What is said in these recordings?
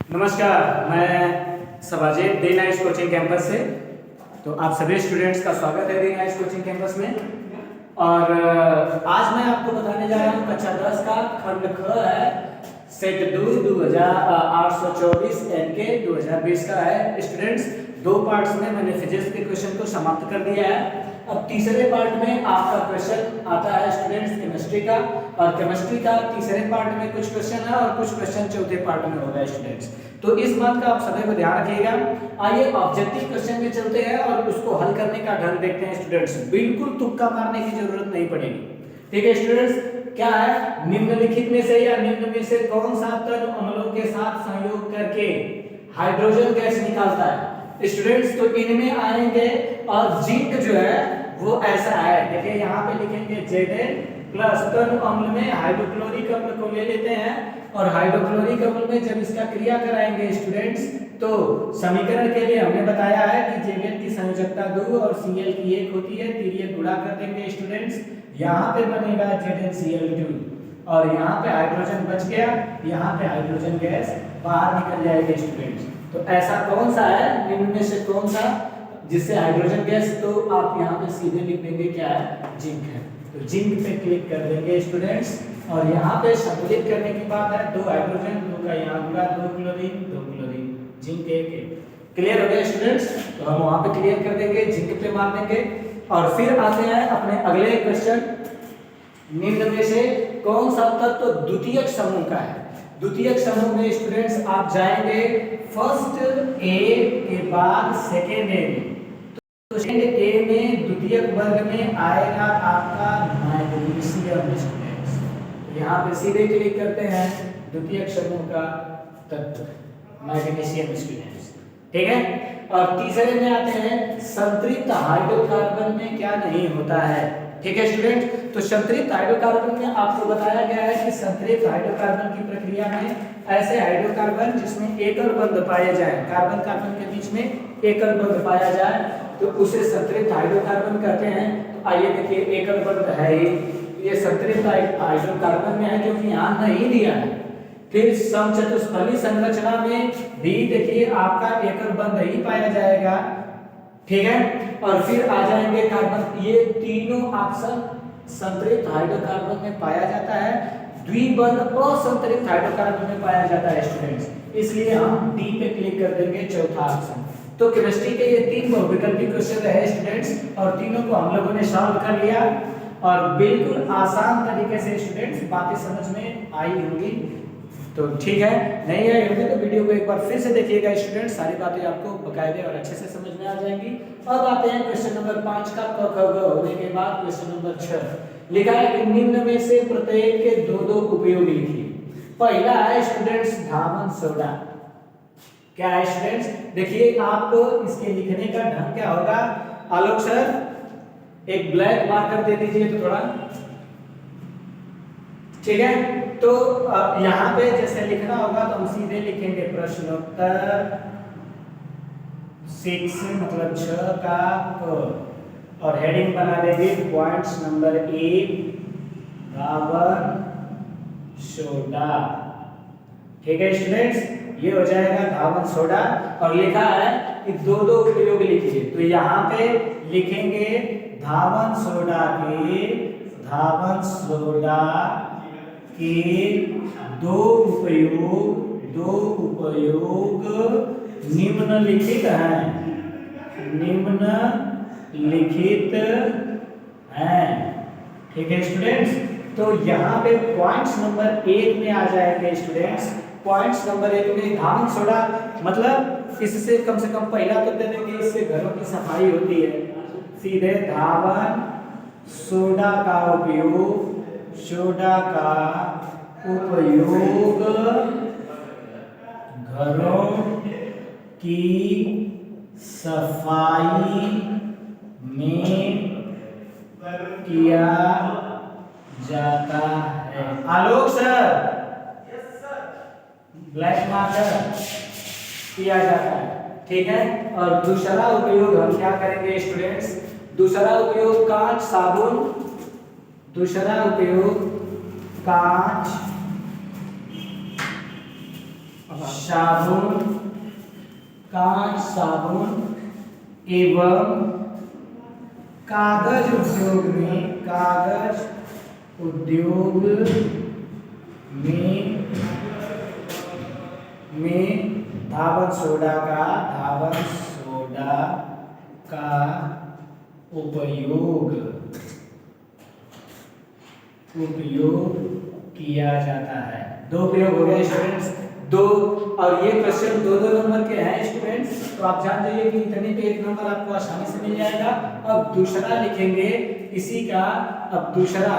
नमस्कार, मैं सबाजेत day night coaching campus से। तो आप सभी स्टूडेंट्स का स्वागत है डे नाइट कोचिंग कैंपस में। और आज मैं आपको बताने जा रहा हूँ कक्षा 10 का खंड ख है, सेट 824 एनके 2020 का है स्टूडेंट्स। दो पार्ट्स में मैंने फिजिक्स के क्वेश्चन को समाप्त कर दिया है। अब तीसरे पार्ट में आपका क्वेश्चन आता है स्टूडेंट्स केमिस्ट्री का, और केमिस्ट्री का तीसरे पार्ट में कुछ क्वेश्चन है और कुछ क्वेश्चन चौथे पार्ट में होगा स्टूडेंट्स। तो इस बात का आप सभी को ध्यान रखिएगा। आइए ऑब्जेक्टिव क्वेश्चन में चलते हैं और उसको हल करने का ढंग देखते हैं स्टूडेंट्स। बिल्कुल तुक्का मारने की जरूरत नहीं पड़ेगी, ठीक है स्टूडेंट्स। क्या है, निम्नलिखित में से या निम्न में से कौन सा तत्व अम्लों के साथ संयोग करके हाइड्रोजन गैस निकालता है स्टूडेंट्स? तो इनमें आएंगे और जिंक जो है वो ऐसा है, देखिए यहाँ पे लिखेंगे Zn प्लस तनु अम्ल में हाइड्रोक्लोरिक अम्ल को ले लेते हैं, और हाइड्रोक्लोरिक अम्ल में जब इसका क्रिया कराएंगे स्टूडेंट्स तो समीकरण के लिए हमने बताया है कि Zn की संयोजकता 2 और Cl की 1 होती है। तिर्यक गुणा कर देंगे स्टूडेंट्स, यहाँ पे बनेगा ZnCl2 और यहाँ पे हाइड्रोजन बच गया, यहाँ पे हाइड्रोजन गैस बाहर निकल जाएगी स्टूडेंट्स। तो ऐसा कौन सा है निम्न में से कौन सा जिससे हाइड्रोजन गैस? तो आप यहाँ पे सीधे लिख देंगे क्या है, जिंक है। तो जिंक पे क्लिक कर देंगे स्टूडेंट्स, और यहाँ पे संतुलित करने की बात है, 2 हाइड्रोजन 2 का यहाँ होगा 2 क्लोरीन जिंक 1। क्लियर हो गया स्टूडेंट्स? तो हम वहाँ पे क्लियर कर देंगे, जिंक पे मार देंगे। और फिर आते हैं अपने अगले क्वेश्चन, निम्न में से कौन सा तत्व द्वितीयक समूह का है? द्वितीयक समूह में स्टूडेंट्स आप जाएंगे फर्स्ट ए के बाद सेकेंड ए में। तो सेकेंड ए में द्वितीयक वर्ग में आएगा आपका मैग्नीशियम स्टूडेंट्स। यहाँ पे सीधे क्लिक करते हैं, द्वितीयक समूह का तत्व मैग्नीशियम स्टूडेंट्स, ठीक है। और तीसरे में आते हैं संतृप्त हाइड्रोकार्बन में क्या नहीं होता है, ठीक है स्टूडेंट। तो संतृप्त हाइड्रोकार्बन में आपको बताया गया है कि संतृप्त हाइड्रोकार्बन की प्रक्रिया में ऐसे हाइड्रोकार्बन जिसमें एकल बंध पाए जाए, कार्बन कार्बन के बीच में एकल बंध पाया जाए, तो उसे संतृप्त हाइड्रोकार्बन कहते हैं। तो आइए देखिए, एकल बंध है ये संतृप्त हाइड्रोकार्बन में है क्योंकि यहाँ नहीं दिया है। फिर समचतुष्फली संरचना में भी देखिए आपका एकल बंध ही पाया जाएगा, ठीक है। और फिर आ जाएंगे कार्बन, ये तीनों ऑप्शन संतृप्त हाइड्रोकार्बन में पाया जाता है, द्विबंध असंतृप्त हाइड्रोकार्बन में पाया जाता है स्टूडेंट्स। इसलिए हम डी पे क्लिक कर देंगे, चौथा ऑप्शन। तो केमिस्ट्री के ये 3 बहुविकल्पी क्वेश्चन रहे स्टूडेंट्स, और तीनों को हम लोगों ने सॉल्व कर लिया, और बिल्कुल आसान तरीके से स्टूडेंट्स बातें समझ में आई होंगी। तो ठीक है, नहीं आई होगी तो वीडियो को एक बार फिर से देखिएगा स्टूडेंट्स, सारी बातें आपको बकायदे और अच्छे से समझ में आ जाएंगी। अब आते हैं क्वेश्चन नंबर 5 का क ख ग होने के बाद क्वेश्चन नंबर 6। लिखा है कि निम्न में से प्रत्येक के 2 उपयोग लिखिए। पहला है स्टूडेंट्स धावन सोडा। क्या है स्टूडेंट्स? देखिए आपको इसके लिखने का ढंग क्या होगा। आलोक सर एक ब्लैक मार्कर दे दीजिए तो थोड़ा, ठीक है। तो यहाँ पे जैसे लिखना होगा तो हम सीधे लिखेंगे प्रश्नोत्तर 6 मतलब 6 का क, और हेडिंग बना देंगे पॉइंट्स नंबर 1 धावन सोडा, ठीक है स्टूडेंट्स। ये हो जाएगा धावन सोडा, और लिखा है कि 2 उपयोग लिखिए। तो यहाँ पे लिखेंगे धावन सोडा के 2 उपयोग निम्नलिखित हैं, ठीक है स्टूडेंट्स। तो यहाँ पे पॉइंट्स नंबर 1 में आ जाएंगे स्टूडेंट्स। पॉइंट्स नंबर 1 में धावन सोडा, मतलब इससे कम से कम पहला तो दे देंगे, इससे घरों की सफाई होती है। सीधे धावन सोडा का उपयोग घरों की सफाई में किया जाता है। आलोक सर, ब्लैक मार्कर किया जाता है, ठीक है। और दूसरा उपयोग हम क्या करेंगे स्टूडेंट्स? दूसरा उपयोग कांच साबुन, कांच साबुन, कांच साबुन एवं कागज उद्योग में धावक सोडा का उपयोग किया जाता है। दो प्रयोग हो गए स्टूडेंट्स, दो। और ये क्वेश्चन दो नंबर के हैं स्टूडेंट्स, तो आप जान जाइए कि इतने पे एक नंबर आपको आसानी से मिल जाएगा। अब दूसरा लिखेंगे इसी का, अब दूसरा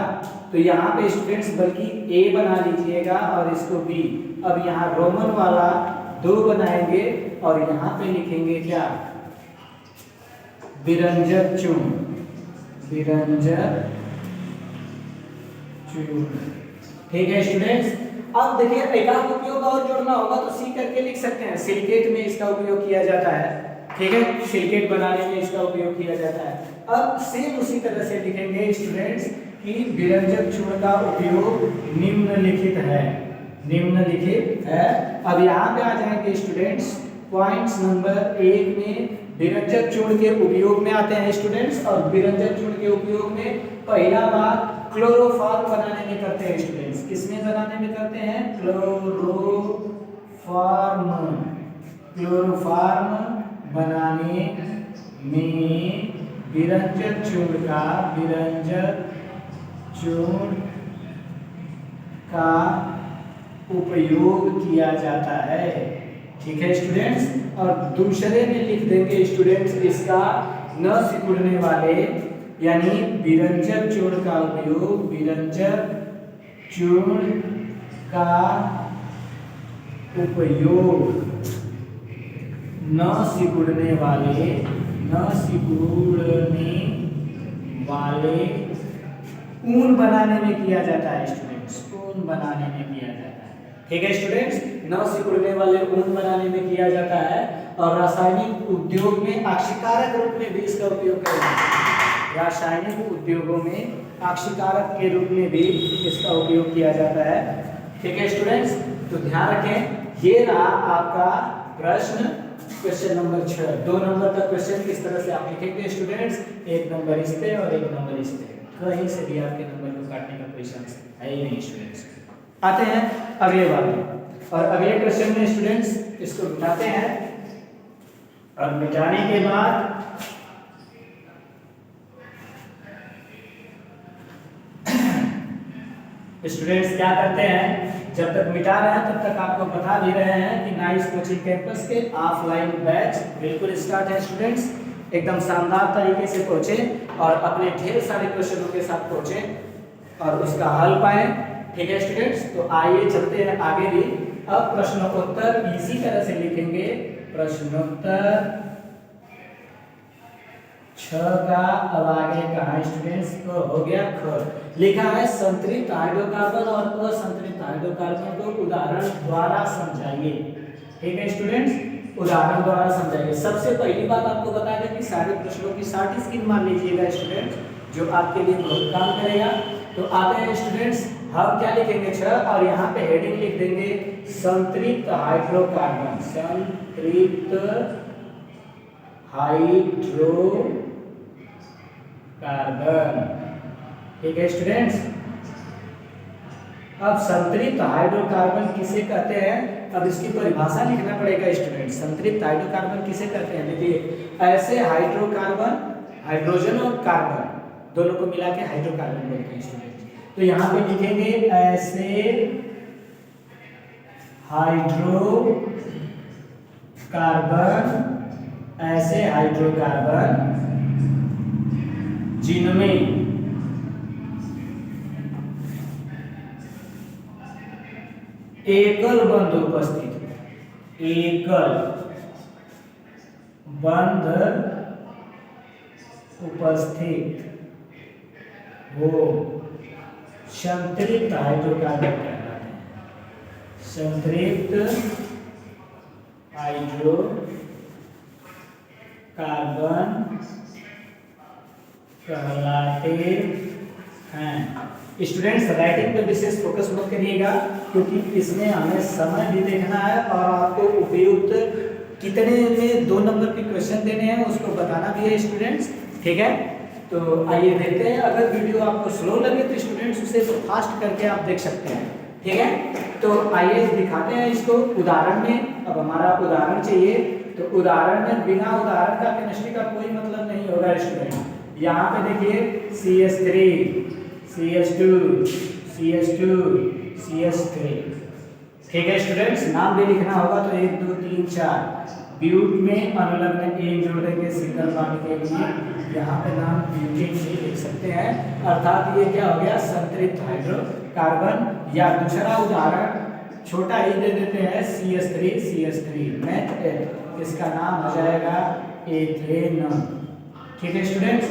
तो यहाँ पे स्टूडेंट्स बल्कि ए बना लीजिएगा और इसको बी। अब यहाँ रोमन वाला 2 बनाएंगे और यहाँ पे लिखेंगे क्या, विरंजक चूर्ण। ठीक है स्टूडेंट्स। अब देखिए एक आध उपयोग और जोड़ना होगा तो सी करके लिख सकते हैं। सिलिकेट में इसका उपयोग किया जाता है, ठीक है, सिलिकेट बनाने में इसका उपयोग किया जाता है। अब सेम उसी तरह से लिखेंगे स्टूडेंट्स कि विरंजक चूर्ण का उपयोग निम्नलिखित है। अब यहाँ पे आ जाएंगे स्टूडेंट्स, पॉइंट्स नंबर 1 में विरंजक चूर्ण के उपयोग में आते हैं स्टूडेंट्स। और विरंजक चूर्ण के उपयोग में पहला बात क्लोरोफॉर्म बनाने में करते हैं स्टूडेंट्स। किसमें बनाने में करते हैं, क्लोरोफॉर्म बनाने में विरंजक चूर्ण का उपयोग किया जाता है। ठीक है स्टूडेंट्स। और दूसरे में लिख देंगे स्टूडेंट्स इसका न सिकुड़ने वाले, यानी विरंजक चूर्ण का उपयोग न सिकुड़ने वाले ऊन बनाने में किया जाता है स्टूडेंट्स, ठीक है स्टूडेंट्स। न सिकुड़ने वाले ऊन बनाने में किया जाता है। और रासायनिक उद्योग में आक्षिकारक रूप में भी इसका उपयोग किया जाता है। रासायनिक उद्योगों में आक्षिकारक के रूप में भी इसका उपयोग किया जाता है। ठीक है स्टूडेंट्स, तो ध्यान रखें, ये रहा आपका क्वेश्चन नंबर 6। 2 नंबर का क्वेश्चन किस तरह से आप लिखेंगे स्टूडेंट्स, 1 नंबर इस पे और 1 नंबर इस पे, कहीं से भी आपके नंबर को काटने का कोई चांस है ही नहीं स्टूडेंट्स। आते हैं अगले वाले, और अगले क्वेश्चन में स्टूडेंट्स इसको मिटाते हैं और मिटाने के बाद स्टूडेंट्स क्या करते हैं, जब तक मिटा रहे हैं तब तक आपको बता भी रहे हैं कि नाइस कोचिंग कैंपस के ऑफलाइन बैच बिल्कुल स्टार्ट है स्टूडेंट्स। एकदम शानदार तरीके से पहुंचे और अपने ढेर सारे क्वेश्चनों के साथ पहुंचे और उसका हल पाएं। ठीक है स्टूडेंट्स, तो आइए चलते हैं आगे भी। अब प्रश्नोत्तर इसी तरह से लिखेंगे, प्रश्नोत्तर 6 का अब आगे कहा स्टूडेंट्स को हो गया ख। लिखा है संतृप्त हाइड्रोकार्बन और असंतृप्त हाइड्रोकार्बन को उदाहरण द्वारा समझाइए। ठीक है स्टूडेंट्स, उदाहरण द्वारा समझाइए। सबसे पहली बात आपको बता दें कि सारे प्रश्नों की शॉर्ट स्क्रीन मान लीजिएगा स्टूडेंट्स, जो आपके लिए बहुत काम करेगा। तो आते हैं स्टूडेंट्स, हम क्या लिखेंगे 6 और यहाँ पे हेडिंग लिख देंगे संतृप्त हाइड्रोकार्बन, संतृप्त हाइड्रोकार्बन। ठीक है स्टूडेंट्स, अब संतृप्त हाइड्रोकार्बन किसे कहते हैं, अब इसकी परिभाषा लिखना पड़ेगा स्टूडेंट्स। संतृप्त हाइड्रोकार्बन किसे कहते हैं, देखिए ऐसे हाइड्रोकार्बन, हाइड्रोजन और कार्बन दोनों को मिला के हाइड्रोकार्बन बोलते हैं स्टूडेंट्स। तो यहाँ पे लिखेंगे ऐसे हाइड्रोकार्बन जिनमें एकल बंध उपस्थित हो, संतृप्त हाइड्रोकार्बन कहलाते हैं। संतृप्त हाइड्रोकार्बन कहलाते हैं। स्टूडेंट्स राइटिंग पे विशेष फोकस मत करिएगा, क्योंकि इसमें हमें समय भी देखना है और आपको उपयुक्त कितने में 2 नंबर के क्वेश्चन देने हैं उसको बताना भी है स्टूडेंट्स। ठीक है, तो आइए देखते हैं। अगर वीडियो आपको स्लो लगे तो स्टूडेंट्स उसे फास्ट करके आप देख सकते हैं। ठीक है, तो आइए दिखाते हैं इसको उदाहरण में। अब हमारा उदाहरण चाहिए, तो उदाहरण में बिना उदाहरण का केमिस्ट्री का कोई मतलब नहीं होगा स्टूडेंट। यहाँ पे देखिए CH3 CH2 CH2 CH3। ठीक है स्टूडेंट्स, नाम भी लिखना होगा तो 1 2 3 4 ब्यूट में अनुलग्न एक जोड़ देंगे सिंगल बॉन्ड के लिए, यहाँ पे नाम ब्यूटेन से लिख सकते हैं, अर्थात ये क्या हो गया संतृप्त हाइड्रोकार्बन। या दूसरा उदाहरण छोटा ही दे देते हैं CH3 में इसका नाम हो जाएगा एथेन। ठीक है स्टूडेंट्स,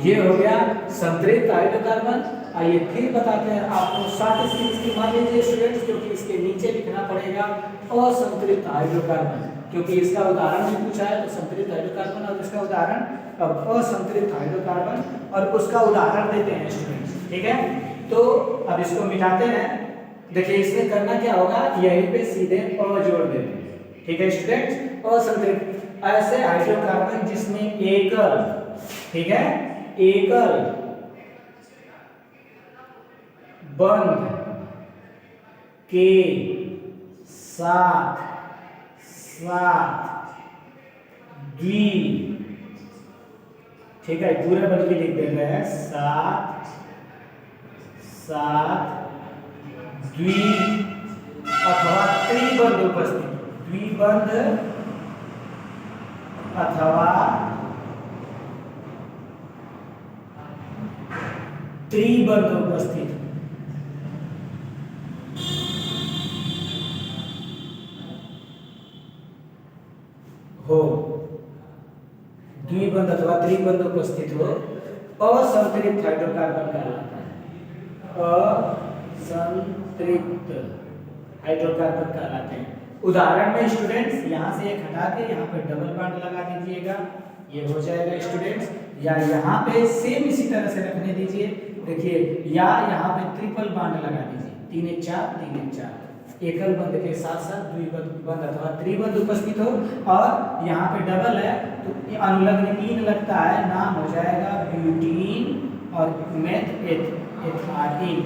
ये हो गया संतृप्त हाइड्रोकार्बन। आइए फिर बताते हैं आपको शॉर्ट स्कीम मान लीजिए स्टूडेंट्स, क्योंकि इसके नीचे लिखना पड़ेगा असंतृप्त हाइड्रोकार्बन, क्योंकि इसका उदाहरण भी पूछा है। तो संतृप्त हाइड्रोकार्बन और इसका उदाहरण, अब असंतृप्त हाइड्रोकार्बन और उसका उदाहरण देते हैं स्टूडेंट्स। ठीक है, तो अब इसको मिटाते हैं। देखिए इसमें करना क्या होगा, यहीं पे सीधे अ जोड़ देते हैं। ठीक है स्टूडेंट्स, असंतृप्त ऐसे हाइड्रोकार्बन जिसमें एकल, ठीक है, एकल बंध के साथ द्वि, ठीक है पूरे बंध भी लिख देते हैं, साथ द्वि अथवा त्रिबंध उपस्थित, द्विबंध अथवा त्रिबंध उपस्थित हो, द्विबंध अथवा त्रिबंध उपस्थित हो, असंतृप्त हाइड्रोकार्बन कहलाता है। असंतृप्त हाइड्रोकार्बन कहलाते हैं। उदाहरण में स्टूडेंट्स यहाँ से एक हटा के यहाँ पे डबल बॉन्ड लगा दीजिएगा, ये हो जाएगा स्टूडेंट्स। या यहाँ पे सेम इसी तरह से रखने दीजिए, देखिए, या यहाँ पे ट्रिपल बॉन्ड लगा दीजिए, 3 1 4 3 1 4, एकल बंध के साथ साथ द्विबंध अथवा त्रिबंध उपस्थित हो, और यहाँ पे डबल है तो अनुलग्न 3 लगता है, नाम हो जाएगा ब्यूटीन और मेथ एथाइन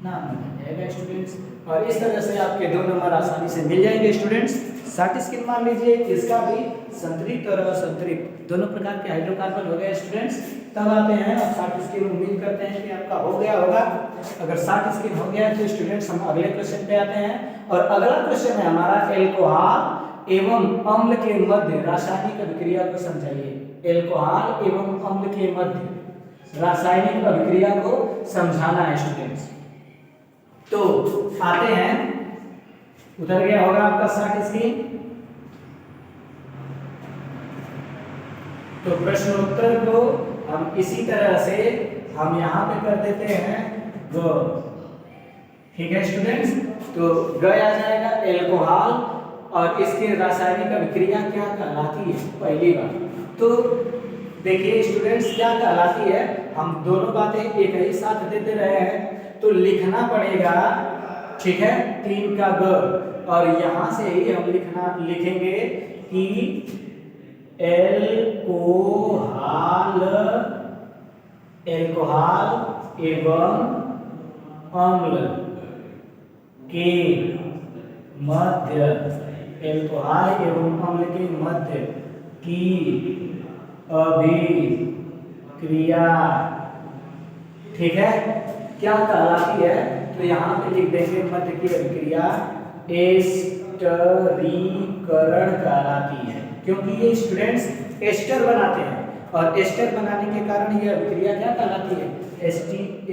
नाम बन जाएगा स्टूडेंट्स। और इस तरह से आपके 2 नंबर आसानी से मिल जाएंगे स्टूडेंट्स। शॉर्ट स्कीम मान लीजिए, इसका भी संतृप्त और असंतृप्त दोनों प्रकार के हाइड्रोकार्बन हो गए स्टूडेंट्स। तब आते हैं और शॉर्ट स्कीम उम्मीद करते हैं कि आपका हो गया होगा। अगर शॉर्ट स्कीम हो गया तो स्टूडेंट्स हम अगले क्वेश्चन पे आते हैं, और अगला क्वेश्चन है हमारा एल्कोहल एवं अम्ल के मध्य रासायनिक अभिक्रिया को समझाइए। एल्कोहल एवं अम्ल के मध्य रासायनिक अभिक्रिया को समझाना है स्टूडेंट्स। तो आते हैं, उतर गया होगा आपका शॉर्ट स्कीम। तो प्रश्नोत्तर को हम इसी तरह से हम यहाँ पे कर देते हैं ग। ठीक है स्टूडेंट्स, तो ग आ जाएगा एल्कोहल और इसकी रासायनिक अभिक्रिया क्या कहलाती है पहली बात। तो देखिए स्टूडेंट्स क्या कहलाती है, हम दोनों बातें एक ही साथ देते रहे हैं तो लिखना पड़ेगा। ठीक है, 3 का ग, और यहाँ से ही हम लिखेंगे कि एल्कोहल एवं अम्ल के मध्य, एल्कोहल एवं अम्ल के मध्य की अभिक्रिया, ठीक है, क्या कहलाती है। तो यहाँ पे लिख देंगे मध्य की अभिक्रिया एस्टरीकरण कहलाती है, क्योंकि ये स्टूडेंट्स एस्टर बनाते हैं, और एस्टर बनाने के कारण ये अभिक्रिया क्या कहलाती है,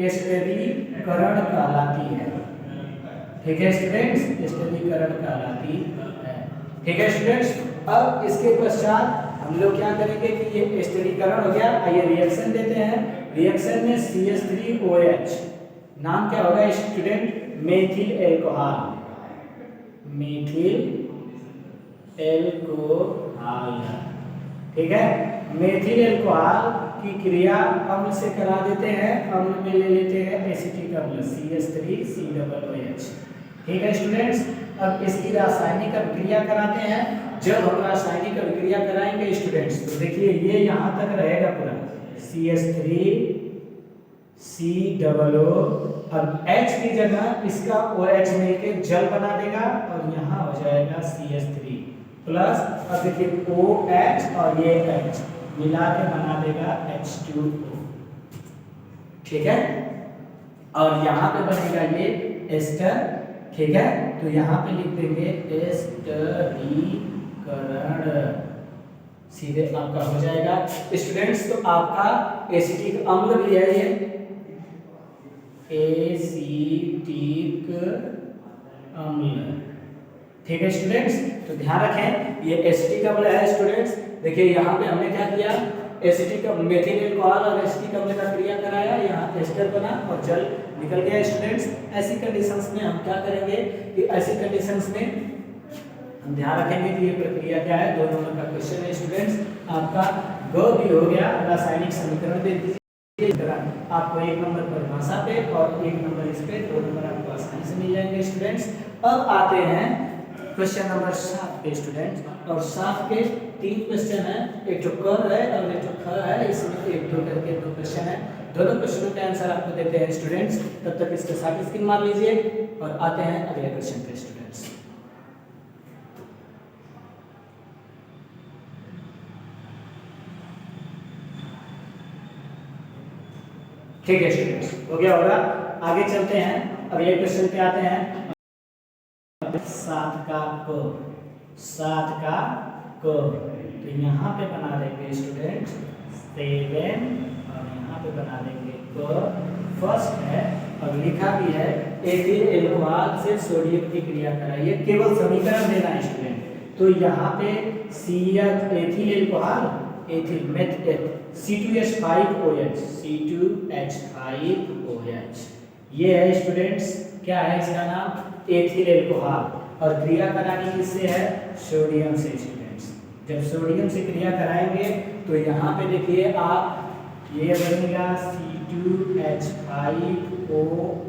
एस्टरीकरण कहलाती है। ठीक है स्टूडेंट्स, एस्टरीकरण कहलाती है। ठीक है स्टूडेंट्स, अब इसके पश्चात हम लोग क्या करेंगे कि ये एस्टरीकरण हो गया। आइए रिएक्शन देते हैं। रिएक्शन में CH3OH, नाम क्या होगा student, methyl alcohol, methyl alcohol. ठीक है, मेथिल एल्कोहल की क्रिया अम्ल से करा देते हैं। अम्ल में ले लेते हैं एसिटिक अम्ल CH3COOH। ठीक है स्टूडेंट्स, अब इसकी रासायनिक अभिक्रिया कराते हैं। जब हम रासायनिक अभिक्रिया कराएंगे स्टूडेंट्स तो देखिए ये यहाँ तक रहेगा पूरा CH3COO। अब H की जगह इसका OH मिलके जल बना देगा और यहाँ हो जाएगा CH3 प्लस, अब देखिए OH और ये H मिला के बना देगा H2O। ठीक है, और यहाँ पे बनेगा ये एस्टर। ठीक है, तो यहाँ पे लिख देंगे एस्टरीकरण, सीधे आपका हो जाएगा स्टूडेंट्स। तो आपका एसिटिक अम्ल भी है ये एसिटिक अम्ल। ठीक है स्टूडेंट्स, तो ध्यान रखें ये एसिटिक अम्ल है स्टूडेंट्स। देखिए यहाँ पे हमने क्या किया, एसिटिक मेथिल अल्कोहल और एसिटिक अम्ल का क्रिया कराया, यहाँ एस्टर बना और जल निकल गया स्टूडेंट्स। ऐसी कंडीशंस में हम क्या करेंगे कि ऐसी कंडीशंस में हम ध्यान रखेंगे कि ये प्रक्रिया क्या है। 2 नंबर का क्वेश्चन है स्टूडेंट्स आपका। ग भी हो गया, रासायनिक समीकरण दे दीजिए आपको 1 नंबर परिभाषा पे और 1 नंबर इस पे, 2 नंबर आपको आसानी से मिल जाएंगे स्टूडेंट्स। अब आते हैं क्वेश्चन नंबर 7 पे स्टूडेंट्स, और 7 के 3 क्वेश्चन है, एक जो क है और एक जो ख है, इसमें 1-2 करके 2 क्वेश्चन है। दोनों क्वेश्चनों के आंसर आपको देते हैं स्टूडेंट्स। तब तक इसके साथ स्क्रीन मार लीजिए और आते हैं अगले क्वेश्चन पे स्टूडेंट्स। ठीक है स्टूडेंट्स, हो गया होगा। आगे चलते हैं, अगले क्वेश्चन पे आते हैं। 7 का क, 7 का क, तो यहाँ पे बना देंगे स्टूडेंट्स 7 और यहाँ पे बना देंगे क। फर्स्ट है और लिखा भी है एथिल एल्कोहल से सोडियम की क्रिया कराइए, केवल समीकरण देना है स्टूडेंट। तो यहाँ पे CH ethyl alcohol, ethyl meth C2H5OH, C2H5OH ये है स्टूडेंट्स, क्या है इसका नाम, एथिल एल्कोहल। और क्रिया करानी किससे है, सोडियम से स्टूडेंट्स। जब सोडियम से क्रिया कराएंगे तो यहाँ पे देखिए आप ये बनेगा C2H5O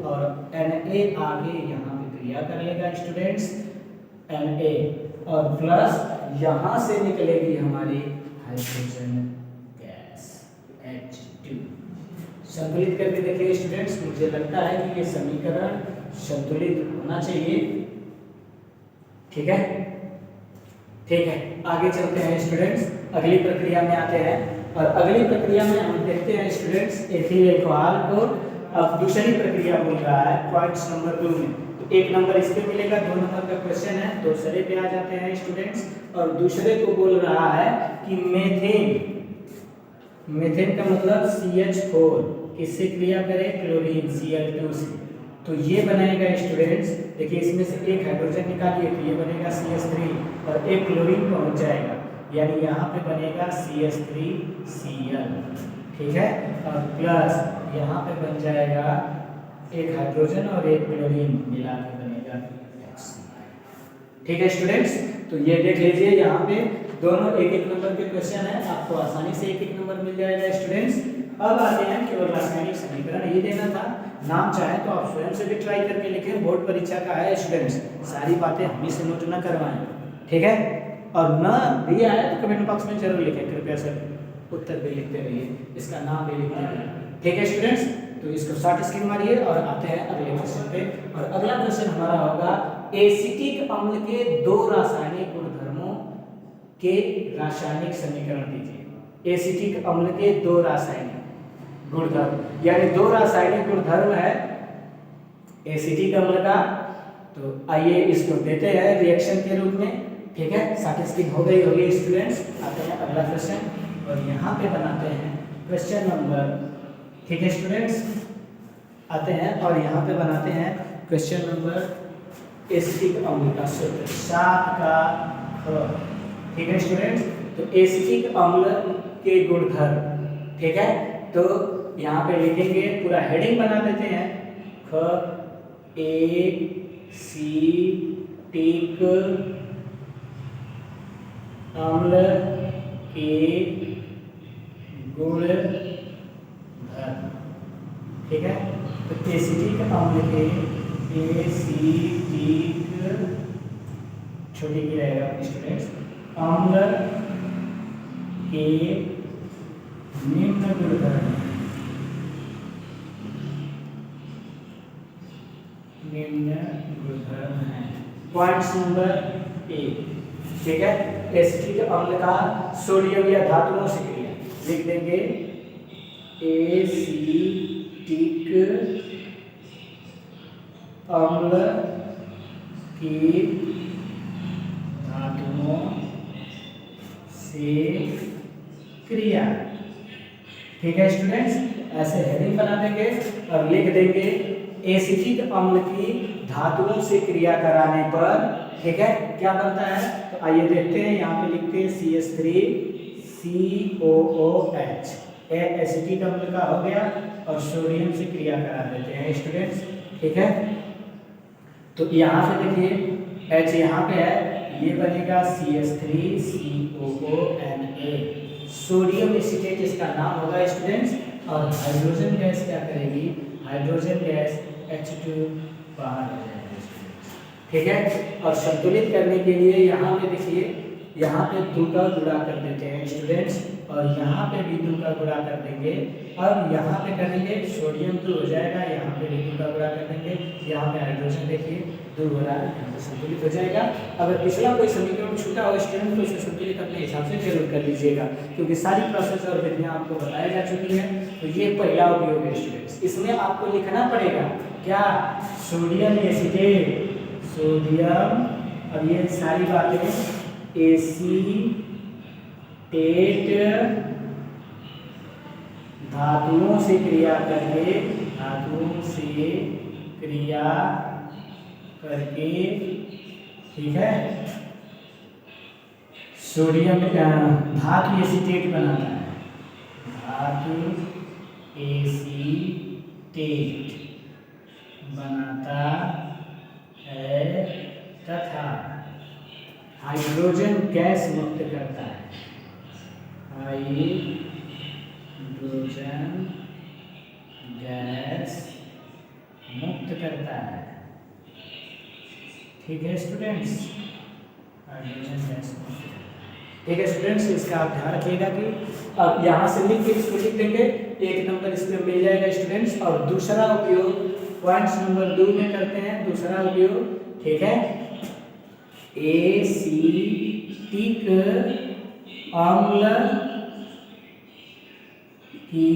और Na आगे यहाँ पे क्रिया कर लेगा स्टूडेंट्स Na, और प्लस यहाँ से निकलेगी हमारी हाइड्रोजन गैस H2। संतुलित करके देखिए स्टूडेंट्स, मुझे लगता है कि ये समीकरण संतुलित होना चाहिए। ठीक है, ठीक है, आगे चलते हैं स्टूडेंट्स, अगली प्रक्रिया में आते हैं। और अगली प्रक्रिया में हम देखते हैं स्टूडेंट्स एथिल एल्कोहल को। अब दूसरी प्रक्रिया बोल रहा है पॉइंट्स नंबर 2 में, तो 1 नंबर इस पे मिलेगा, 2 नंबर का क्वेश्चन है। दूसरे पे आ जाते हैं स्टूडेंट्स, और दूसरे को बोल रहा है कि मेथेन, मेथेन का मतलब CH4 किससे क्रिया करे, क्लोरीन Cl2 से। तो ये बनेगा स्टूडेंट्स, देखिए इसमें से एक हाइड्रोजन निकालिए तो ये बनेगा CH3 और एक क्लोरीन पहुंच जाएगा, यानी यहाँ पे बनेगा CH3Cl। ठीक है, और प्लस यहाँ पे बन जाएगा एक हाइड्रोजन और एक क्लोरीन मिला के बनेगा HCl। ठीक है स्टूडेंट्स, तो ये देख लीजिए यहाँ पे दोनों 1-1 नंबर के क्वेश्चन है, आपको आसानी से 1-1 नंबर मिल जाएगा स्टूडेंट्स। अब आते हैं केवल रासायनिक समीकरण ही देना था, नाम चाहे तो आप स्वयं से भी ट्राई करके लिखें, बोर्ड परीक्षा का है स्टूडेंट्स, सारी बातें हम ही से नोट न करवाएं। ठीक है, और न दिया है तो कमेंट बॉक्स में जरूर लिखें कृपया सर, उत्तर भी लिखते रहिए, इसका नाम भी लिखते रहिए। ठीक है स्टूडेंट्स, तो इसको शॉर्ट स्क्रीन मारिए और आते हैं अगले क्वेश्चन पे। और अगला क्वेश्चन हमारा होगा एसिटिक अम्ल के 2 रासायनिक गुणधर्मों के रासायनिक समीकरण दीजिए। एसिटिक अम्ल के 2 रासायनिक गुणधर्म, यानी 2 रासायनिक गुणधर्म है एसिटिक अम्ल का। तो आइए इसको देते हैं रिएक्शन के रूप में। ठीक है, स्टैटिस्टिक हो गई होगी स्टूडेंट्स। आते हैं अगला क्वेश्चन और यहाँ पे बनाते हैं क्वेश्चन नंबर, ठीक है स्टूडेंट्स, आते हैं और यहाँ पे बनाते हैं क्वेश्चन नंबर एसिटिक अम्ल का सूत्र 7 का ख। ठीक है स्टूडेंट्स, तो एसिटिक अम्ल के गुणधर्म, ठीक है, तो यहाँ पे लिखेंगे, पूरा हेडिंग बना देते हैं, ख एसिटिक अम्ल के गुणधर्म, ठीक है। तो एसिटिक अम्ल के एसिटिक छोटी की रहेगा स्टूडेंट्स, अम्ल के निम्न गुणधर्म, निम्न गुणधर्म है। पॉइंट नंबर ए, ठीक है। एसिटिक अम्ल का सोडियम या धातुओं से क्रिया लिख देंगे, एसिटिक अम्ल की धातुओं से क्रिया, ठीक है स्टूडेंट्स। ऐसे हेडिंग बना देंगे और लिख देंगे एसिटिक अम्ल की धातुओं से क्रिया कराने पर, ठीक है, क्या बनता है। तो आइए देखते हैं, यहाँ पे लिखते हैं CH3COOH, एसिटिक अम्ल का हो गया और सोडियम से क्रिया करा देते हैं स्टूडेंट्स, ठीक है। तो यहाँ से देखिए H यहाँ पे है, ये बनेगा CH3COONA, सोडियम एसिटेट इसका नाम होगा स्टूडेंट्स। और हाइड्रोजन गैस क्या करेगी, हाइड्रोजन गैस H2 बाहर आ जाएगी, ठीक है। और संतुलित करने के लिए यहाँ पे देखिए, यहाँ पे 2 का गुणा कर देते हैं स्टूडेंट्स, और यहाँ पे भी 2 का गुणा कर देंगे। अब यहाँ पे करेंगे, सोडियम 2 हो जाएगा, यहाँ पे भी 2 का गुणा कर देंगे, यहाँ पे हाइड्रोजन देखिए 2 हो रहा है, यहाँ पे संतुलित हो जाएगा। अगर पिछला कोई समीकरण छूटा हो स्टूडेंट तो उसे संतुलित अपने हिसाब से जरूर कर लीजिएगा, क्योंकि सारी प्रोसेस और विधियाँ आपको बताई जा चुकी हैं। तो ये पहला उपयोग है स्टूडेंट्स। इसमें आपको लिखना पड़ेगा क्या, सोडियम एसिटेट, सोडियम, और ये सारी बातें एसिटेट धातुओं से क्रिया करके, धातुओं से क्रिया करके, ठीक है, सोडियम धातु एसिटेट बनाता है, धातु एसिटेट बनाता है तथा हाइड्रोजन गैस मुक्त करता है, हाइड्रोजन गैस मुक्त करता है, ठीक है स्टूडेंट्स, हाइड्रोजन गैस मुक्त, ठीक है स्टूडेंट्स। इसका आप ध्यान रखिएगा कि अब यहाँ से लिख के इसको लिख देंगे, 1 नंबर इसमें मिल जाएगा स्टूडेंट्स। और दूसरा उपयोग पॉइंट नंबर 2 में करते हैं, दूसरा उपयोग, ठीक है। एसिटिक अम्ल की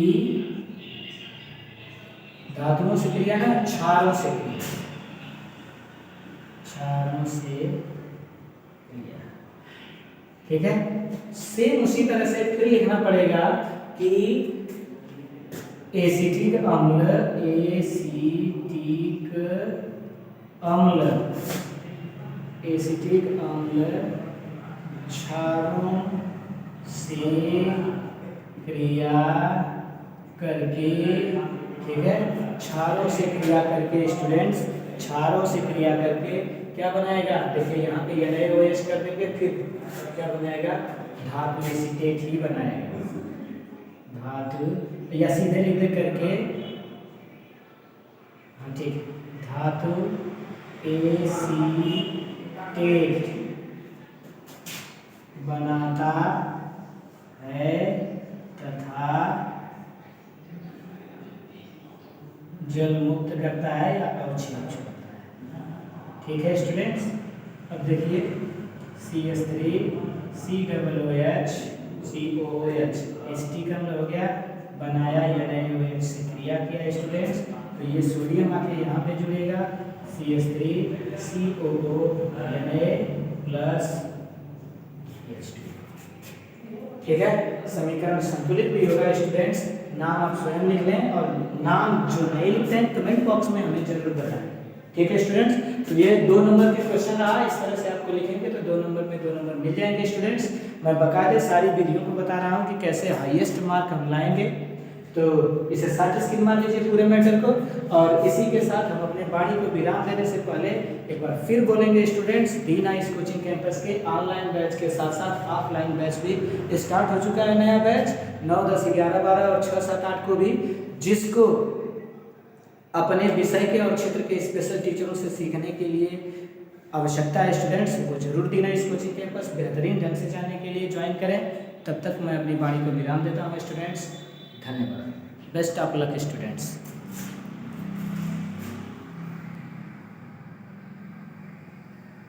धातुओं से क्रिया है, क्षारों से क्रिया, क्षारों से क्रिया, ठीक है। सेम उसी तरह से फिर लिखना पड़ेगा कि एसिटिक अम्ल, एसिटिक अम्ल, एसिटिक अम्ल क्षारों से क्रिया करके, ठीक है, क्षारों से क्रिया करके स्टूडेंट्स, क्षारों से क्रिया करके क्या बनाएगा, देखिए यहाँ पे NaOH कर देंगे, फिर क्या बनाएगा, धातु एसिटेट ही बनाएगा, धातु, या सीधे लिख दे करके, हाँ ठीक, धातु एसिटेट बनाता है तथा जल मुक्त करता है या अवक्षेप छोड़ता है, ठीक है स्टूडेंट्स। अब देखिए CH3COOH COOH एसिटिक अम्ल हो गया, बनाया NaOH से क्रिया किया स्टूडेंट्स। तो ये सोडियम आके यहाँ पे जुड़ेगा, CH3COONA प्लस, ठीक है। समीकरण संतुलित भी होगा स्टूडेंट्स। नाम आप स्वयं लिख लें, और नाम जो नहीं लिखते हैं कमेंट बॉक्स में हमें जरूर बताएं, ठीक है स्टूडेंट्स। तो ये 2 नंबर के क्वेश्चन रहा, इस तरह से आपको लिखेंगे तो 2 नंबर में 2 नंबर मिल जाएंगे स्टूडेंट्स। मैं बकायदे सारी विधियों को बता रहा हूँ कि कैसे हाईएस्ट मार्क हम लाएंगे, तो इसे शॉर्ट स्क्रीन मार लीजिए पूरे मैटर को। और इसी के साथ हम अपने वाणी को विराम देने से पहले एक बार फिर बोलेंगे students, D nice coaching campus के ऑनलाइन बैच के साथ साथ ऑफलाइन बैच भी स्टार्ट हो चुका है। नया बैच 9, 10, 11, 12 और 6, 7, 8 को भी, जिसको अपने विषय के और क्षेत्र के स्पेशल टीचरों से सीखने के लिए आवश्यकता है स्टूडेंट्स, वो जरूर डी नाइस कोचिंग कैंपस बेहतरीन ढंग से जानने के लिए ज्वाइन करें। तब तक मैं अपनी वाणी को विराम देता हूँ स्टूडेंट्स। धन्यवाद। Best of luck students.